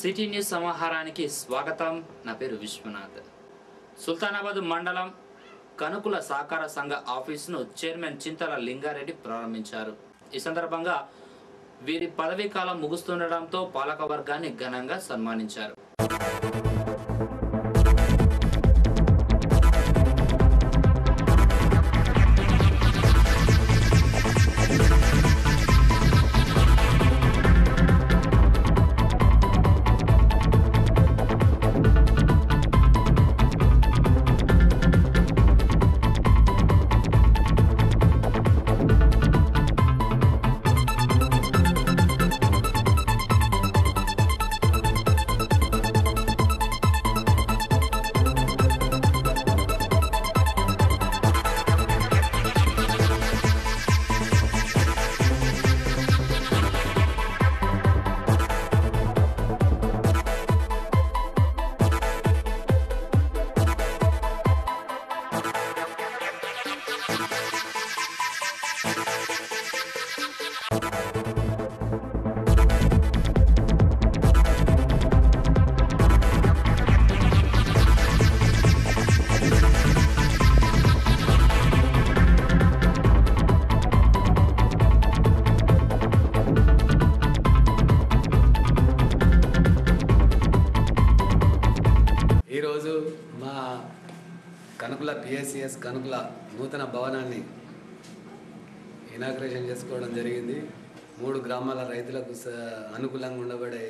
City news సమాహారానికి స్వాగతం. నా పేరు విశ్వనాథ్. సుల్తానాబాద్ మండలం కనుకుల సహకార సంఘ ఆఫీసును చైర్మన్ చింతల లింగారెడ్డి ప్రారంభించారు. ఈ సందర్భంగా వీరి పదవీ కాలం ముగుస్తుండటంతో పాలక వర్గాన్ని ఘనంగా సన్మానించారు. ఈరోజు మా కనుకుల పిఎస్సిఎస్ కనుకుల నూతన భవనాన్ని ఇనాగ్రేషన్ చేసుకోవడం జరిగింది. 3 గ్రామాల రైతులకు అనుకూలంగా ఉండబడే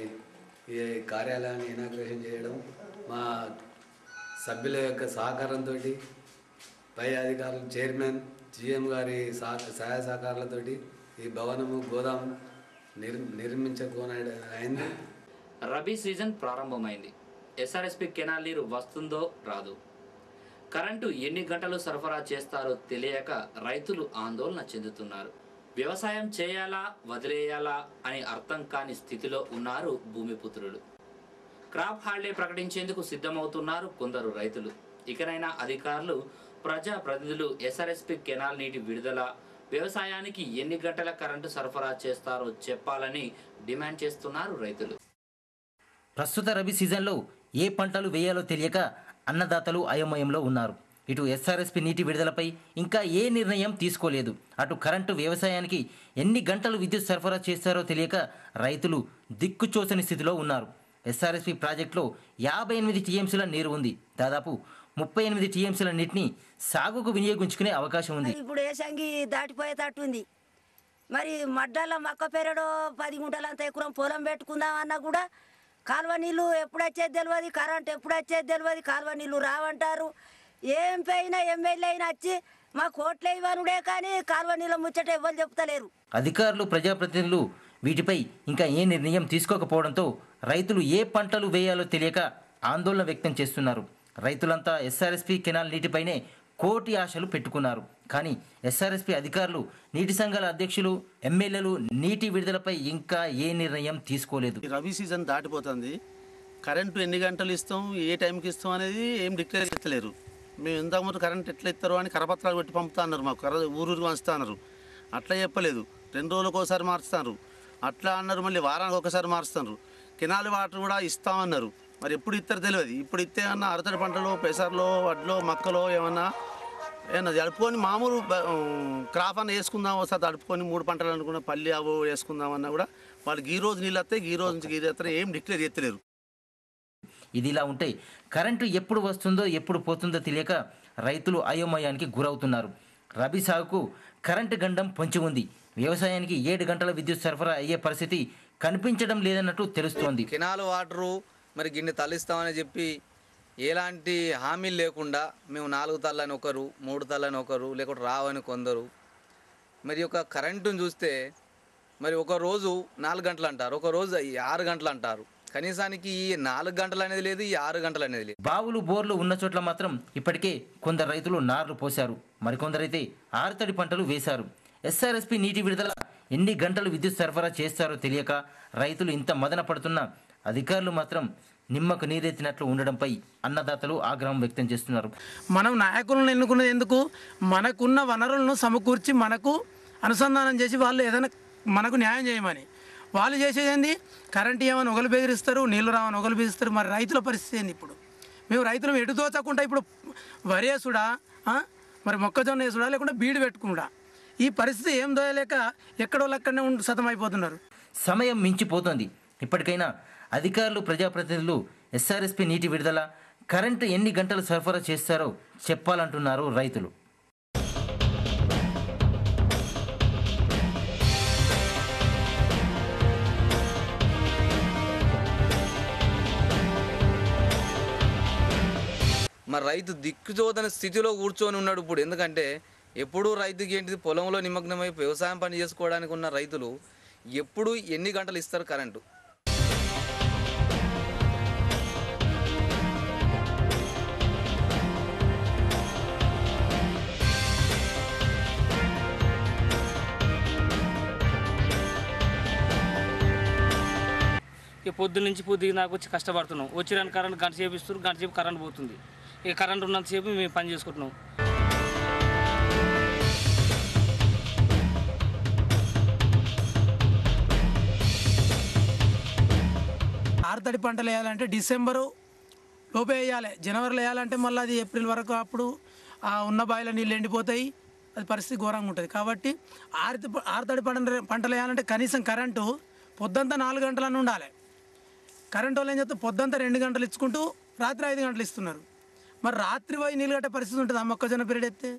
ఈ కార్యాలయాన్ని ఇనాగ్రేషన్ చేయడం మా సభ్యుల యొక్క సహకారంతో, పై అధికారులు, చైర్మన్, జిఎం గారి సహాయ సహకారాలతో ఈ భవనము గోదాం నిర్మించుకోనైంది. రబీ సీజన్ ప్రారంభమైంది. ఎస్ఆర్ఎస్పీ కెనాల్ నీరు వస్తుందో రాదు. కరెంటు ఎన్ని గంటలు సరఫరా చేస్తారో తెలియక రైతులు ఆందోళన చెందుతున్నారు. వ్యవసాయం చేయాలా వదిలేయాలా అని అర్థం కాని స్థితిలో ఉన్నారు భూమిపుత్రులు. క్రాప్ హాలిడే ప్రకటించేందుకు సిద్ధమవుతున్నారు కొందరు రైతులు. ఇకనైనా అధికారులు, ప్రజాప్రతినిధులు ఎస్ఆర్ఎస్పీ కెనాల్ నీటి విడుదల, వ్యవసాయానికి ఎన్ని గంటల కరెంటు సరఫరా చేస్తారో చెప్పాలని డిమాండ్ చేస్తున్నారు రైతులు. ప్రస్తుత రబీ సీజన్లో ఏ పంటలు వేయాలో తెలియక అన్నదాతలు అయోమయంలో ఉన్నారు. ఇటు ఎస్ఆర్ఎస్పీ నీటి విడుదలపై ఇంకా ఏ నిర్ణయం తీసుకోలేదు. అటు కరెంటు, వ్యవసాయానికి ఎన్ని గంటలు విద్యుత్ సరఫరా చేస్తారో తెలియక రైతులు దిక్కుచోచని స్థితిలో ఉన్నారు. ఎస్ఆర్ఎస్పీ ప్రాజెక్టులో 58 టీఎంసీల నీరు ఉంది. దాదాపు 38 టీఎంసీల నీటిని సాగుకు వినియోగించుకునే అవకాశం ఉంది. ఇప్పుడు ఏసంగి దాటిపోయేటట్టుంది. మరి మడ్డాల మక్క పెరడో 10 గుంటలంత ఎకరం పొలం పెట్టుకుందామన్నా కూడా కాలువ నీళ్ళు ఎప్పుడు వచ్చేది తెలియదు, కరెంట్ ఎప్పుడు వచ్చేది తెలియదు, కాలువ నీళ్ళు రావంటారు. ఏం పోయినా ఎమ్మెల్యే అయినా వచ్చి మా కోట్లే ఇవ్వనుడే కానీ కాలువ నీళ్ళ ముచ్చట ఎవరు చెప్తలేరు. అధికారులు, ప్రజాప్రతినిధులు వీటిపై ఇంకా ఏ నిర్ణయం తీసుకోకపోవడంతో రైతులు ఏ పంటలు వేయాలో తెలియక ఆందోళన వ్యక్తం చేస్తున్నారు. రైతులంతా ఎస్ఆర్ఎస్పీ కెనాల్ నీటిపైనే కోటి ఆశలు పెట్టుకున్నారు. కానీ ఎస్ఆర్ఎస్పీ అధికారులు, నీటి సంఘాల అధ్యక్షులు, ఎమ్మెల్యేలు నీటి విడుదలపై ఇంకా ఏ నిర్ణయం తీసుకోలేదు. రబీ సీజన్ దాటిపోతుంది. కరెంటు ఎన్ని గంటలు ఇస్తాం, ఏ టైంకి ఇస్తాం అనేది ఏం డిక్లేర్ చేస్తలేరు. మేము ఇంతకుముందు కరెంట్ ఎట్లా ఇస్తారో అని కరపత్రాలు పెట్టి పంపుతా అన్నారు. మాకు ఊరూరు పంచుతా అన్నారు. అట్లా చెప్పలేదు. 2 రోజులకు ఒకసారి మార్చుతారు. అట్లా అన్నారు. మళ్ళీ వారానికి ఒకసారి మారుస్తారు. కెనాల్ వాటర్ కూడా ఇస్తామన్నారు. మరి ఎప్పుడు ఇస్తారో తెలియదు. ఇప్పుడు ఇస్తే అన్న అరతడి పంటలో, పెసర్లో, వడ్లో, మక్కలో ఏమన్నా జడుపుకొని మామూలు క్రాప్ అన్న వేసుకుందాం, ఒకసారి తడుపుకొని 3 పంటలు అనుకున్న పల్లి అవో వేసుకుందామన్నా కూడా వాళ్ళకి ఈ రోజు నీళ్ళు వస్తాయి, ఈ రోజు నుంచి ఈ వస్తాయి, ఏం డిక్లేర్ చేస్తలేరు. ఇదిలా ఉంటే కరెంటు ఎప్పుడు వస్తుందో ఎప్పుడు పోతుందో తెలియక రైతులు అయోమయానికి గురవుతున్నారు. రబీ సాగుకు కరెంటు గండం పొంచి ఉంది. వ్యవసాయానికి 7 గంటల విద్యుత్ సరఫరా అయ్యే పరిస్థితి కనిపించడం లేదన్నట్టు తెలుస్తోంది. కెనాల్ వాటరు మరి గిన్నె తల్లిస్తామని చెప్పి ఎలాంటి హామీలు లేకుండా మేము 4 తల్లని ఒకరు, 3 తల్లని ఒకరు, లేకుంటే రావని కొందరు. మరి ఒక కరెంటును చూస్తే మరి ఒక రోజు 4 గంటలు అంటారు, ఒక రోజు 6 గంటలు అంటారు. కనీసానికి ఈ 4 గంటలు అనేది లేదు, ఈ 6 గంటలు అనేది లేదు. బావులు, బోర్లు ఉన్న చోట్ల మాత్రం ఇప్పటికే కొందరు రైతులు నార్లు పోశారు. మరికొందరైతే ఆరుతడి పంటలు వేశారు. ఎస్ఆర్ఎస్పీ నీటి విడుదల ఎన్ని గంటలు విద్యుత్ సరఫరా చేస్తారో తెలియక రైతులు ఇంత మదన పడుతున్నా అధికారులు మాత్రం నిమ్మకు నీరెత్తినట్లు ఉండడంపై అన్నదాతలు ఆగ్రహం వ్యక్తం చేస్తున్నారు. మనం నాయకులను ఎన్నుకున్నది ఎందుకు? మనకున్న వనరులను సమకూర్చి మనకు అనుసంధానం చేసి వాళ్ళు ఏదైనా మనకు న్యాయం చేయమని. వాళ్ళు చేసేది ఏంది, కరెంట్ ఏమని ఒకరు బెదిరిస్తారు, నీళ్ళు రావని ఒకరు బెదిరిస్తారు. మరి రైతుల పరిస్థితి ఏంది ఇప్పుడు? మేము రైతులను ఎటు దోచకుండా ఇప్పుడు వరేసుడా, మరి మొక్కజొన్న వేసుడా, లేకుంటే బీడు పెట్టుకుడా, ఈ పరిస్థితి ఏం దోయలేక ఎక్కడో లెక్కనే సతమైపోతున్నారు. సమయం మించిపోతోంది. ఇప్పటికైనా అధికారులు, ప్రజాప్రతినిధులు ఎస్ఆర్ఎస్పీ నీటి విడుదల, కరెంటు ఎన్ని గంటలు సరఫరా చేస్తారో చెప్పాలంటున్నారు రైతులు. మరి రైతు దిక్కుచోదని స్థితిలో కూర్చొని ఉన్నాడు ఇప్పుడు. ఎందుకంటే ఎప్పుడు రైతుకి ఏంటిది, పొలంలో నిమగ్నమై వ్యవసాయం పని చేసుకోవడానికి ఉన్న రైతులు ఎప్పుడు ఎన్ని గంటలు ఇస్తారు కరెంటు? ఇక పొద్దు నుంచి పొద్దుకి నాకు వచ్చి కష్టపడుతున్నాం. వచ్చిరాని కరెంట్ గంట సేపు ఇస్తారు, గంట సేపు కరెంట్ పోతుంది. ఇక కరెంట్ ఉన్నంతసేపు మేము పని చేసుకుంటున్నాం. ఆరుతడి పంటలు వేయాలంటే డిసెంబరు లోపే వేయాలి. జనవరిలో వేయాలంటే మళ్ళీ అది ఏప్రిల్ వరకు అప్పుడు ఉన్న బావిలో నీళ్ళు ఎండిపోతాయి. అది పరిస్థితి ఘోరంగా ఉంటుంది. కాబట్టి ఆరుతడి పంటలు వేయాలంటే కనీసం కరెంటు పొద్దంతా 4 గంటలను ఉండాలి. కరెంటు వాళ్ళు ఏం చేస్తే పొద్దంతా 2 గంటలు ఇచ్చుకుంటూ రాత్రి 5 గంటలు ఇస్తున్నారు. మరి రాత్రి పోయి నీళ్ళు కట్టే పరిస్థితి ఉంటుంది ఆ మొక్కజొన్న పీరియడ్ ఎత్తే.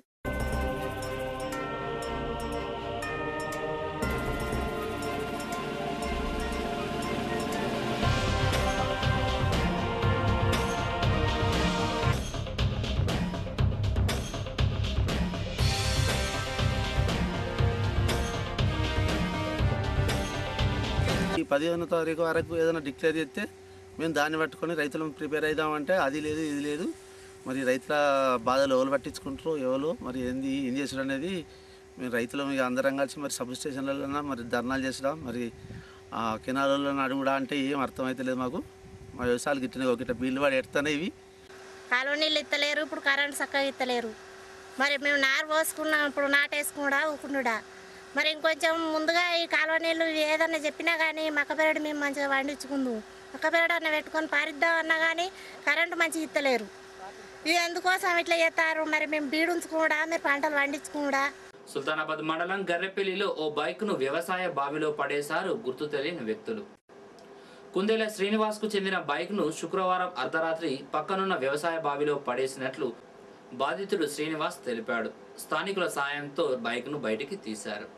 ఈ 15వ తారీఖు వరకు ఏదైనా డిక్లేర్ చేస్తే మేము దాన్ని పట్టుకొని రైతులను ప్రిపేర్ అవుదామంటే అది లేదు, ఇది లేదు. మరి రైతుల బాధలు ఎవరు పట్టించుకుంటారో ఎవరు మరి ఏం చేసుడు అనేది మేము రైతులు అందరం కలిసి మరి సబ్ స్టేషన్లలో మరి ధర్నాలు చేసడం, మరి కెనాలలో అడుగుడా అంటే ఏం అర్థమవుతలేదు మాకు. మా వ్యవసాయాలు గిట్టిన ఒక బిల్లు వాడు ఎడతానే ఇవి కాలువ నీళ్ళు ఇస్తలేరు, ఇప్పుడు కరెంట్ చక్కగా ఇస్తలేరు. మరి మేము నారు పోసుకున్నాం, ఇప్పుడు నాటేసుకున్నాడా ఊకున్నాడా. మరి ఇంకొంచెం ముందుగా ఈ కాలువ నీళ్ళు ఏదన్నా చెప్పినా కానీ మక్కపెరడు మేము మంచిగా పండించుకుందాం, మక్కపెరడు అన్న పెట్టుకొని పారిద్దాం అన్నా కానీ కరెంటు మంచిగా ఇస్తలేరు. ఇది ఎందుకోసం ఇట్లా చేస్తారు? మరి మేము బీడుంచుకుండా మీరు పంటలు పండించుకుండా. సుల్తానాబాద్ మండలం గర్రెపల్లిలో ఓ బైక్ను వ్యవసాయ బావిలో పడేశారు గుర్తు తెలియని వ్యక్తులు. కుందేల శ్రీనివాస్కు చెందిన బైక్ను శుక్రవారం అర్ధరాత్రి పక్కనున్న వ్యవసాయ బావిలో పడేసినట్లు బాధితుడు శ్రీనివాస్ తెలిపాడు. స్థానికుల సాయంతో బైక్ను బయటికి తీశారు.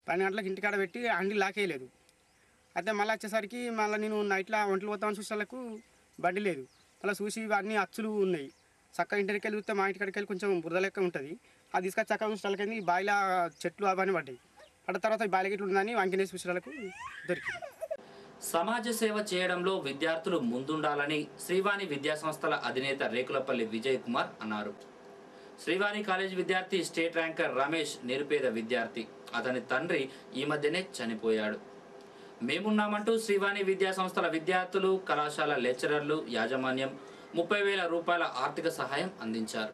పన్నెండు గంటలకు ఇంటికాడ పెట్టి అండి లాకేయలేదు. అయితే మళ్ళీ వచ్చేసరికి మళ్ళీ నేను నైట్లో ఒంటలు పోతామని చూసేలకు బండి లేదు. మళ్ళీ చూసి అన్నీ అచ్చులు ఉన్నాయి. చక్కగా ఇంటికి వెళ్ళి చూస్తే మా ఇంటికాడికి వెళ్ళి కొంచెం బురద లెక్క ఉంటుంది. అది తీసుకొచ్చి చక్కగా చూసేళ్ళకి బాయిల చెట్లు అవన్నీ పడ్డాయి. పడ్డ తర్వాత బాయిల గిట్లు ఉందని వంకినేసి చూసేళ్ళకు దొరికింది. సమాజ సేవ చేయడంలో విద్యార్థులు ముందుండాలని శ్రీవాణి విద్యాసంస్థల అధినేత రేకులపల్లి విజయ్ కుమార్ అన్నారు. శ్రీవాణి కాలేజ్ విద్యార్థి స్టేట్ ర్యాంకర్ రమేష్ నిరుపేద విద్యార్థి. అతని తండ్రి ఈ మధ్యనే చనిపోయాడు. మేమున్నామంటూ శ్రీవాణి విద్యాసంస్థల విద్యార్థులు, కళాశాల లెక్చరర్లు, యాజమాన్యం 30,000 రూపాయల ఆర్థిక సహాయం అందించారు.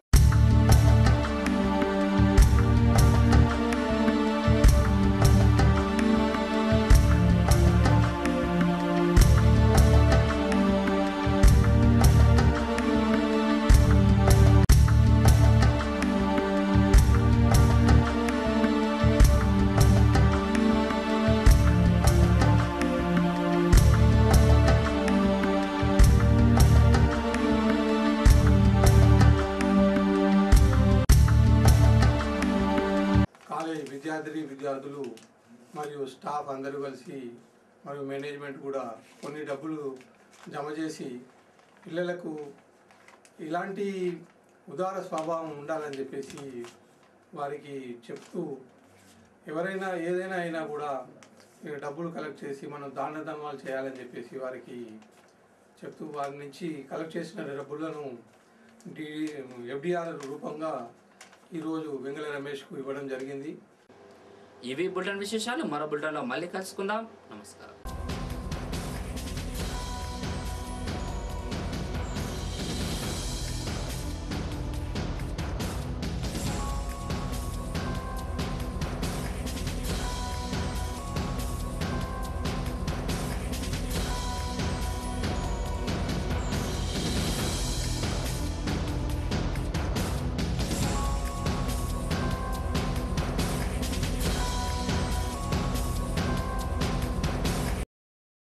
విద్యార్థులు మరియు స్టాఫ్ అందరూ కలిసి మరియు మేనేజ్మెంట్ కూడా కొన్ని డబ్బులు జమ చేసి పిల్లలకు ఇలాంటి ఉదార స్వభావం ఉండాలని చెప్పేసి వారికి చెప్తూ ఎవరైనా ఏదైనా అయినా కూడా డబ్బులు కలెక్ట్ చేసి మనం దాన ధర్మాలు చేయాలని చెప్పేసి వారికి చెప్తూ వారి నుంచి కలెక్ట్ చేసిన డబ్బులను FDR రూపంగా ఈరోజు వెంగళ రమేష్కు ఇవ్వడం జరిగింది. ఇవి బులెటిన్ విశేషాలు. మరో బులెటిన్లో మళ్ళీ కలుసుకుందాం. నమస్కారం.